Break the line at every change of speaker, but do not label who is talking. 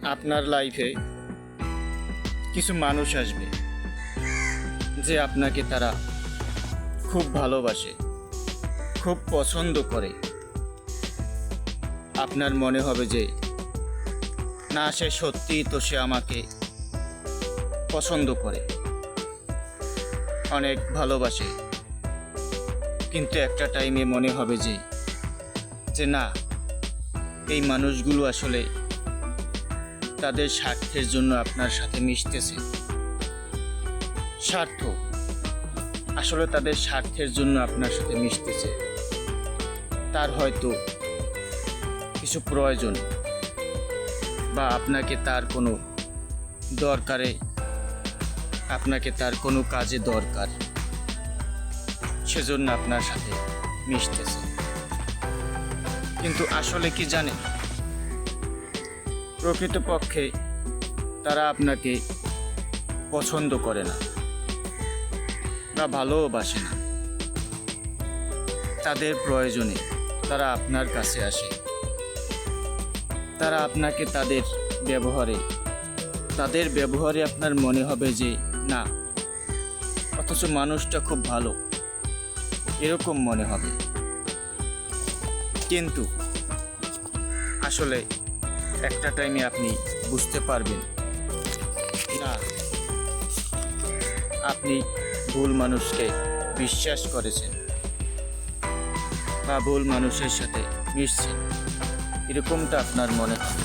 আপনার লাইফে কিছু মানুষ আসবে যে আপনাকে তারা খুব ভালোবাসে, খুব পছন্দ করে। আপনার মনে হবে যে না, সে সত্যিই তো সে আমাকে পছন্দ করে, অনেক ভালোবাসে। কিন্তু একটা টাইমে মনে হবে যে না, এই মানুষগুলো আসলে তাদের স্বার্থের জন্য আপনার সাথে মিশতেছে। স্বার্থ, আসলে তাদের স্বার্থের জন্য আপনার সাথে মিশতেছে। তার হয়তো কিছু প্রয়োজন বা আপনাকে তার কোনো দরকারে, আপনাকে তার কোনো কাজে দরকার, সেজন্য আপনার সাথে মিশতেছে। কিন্তু আসলে কি জানেন, প্রকৃতপক্ষে তারা আপনাকে পছন্দ করে না বা ভালোবাসে না। তাদের প্রয়োজনে তারা আপনার কাছে আসে। তারা আপনাকে তাদের ব্যবহারে আপনার মনে হবে যে না, অথচ মানুষটা খুব ভালো, এরকম মনে হবে। কিন্তু আসলে একটা টাইমে আপনি বুঝতে পারবেন না, আপনি ভুল মানুষকে বিশ্বাস করেছেন বা ভুল মানুষের সাথে মিশছেন, এরকমটা আপনার মনে হবে।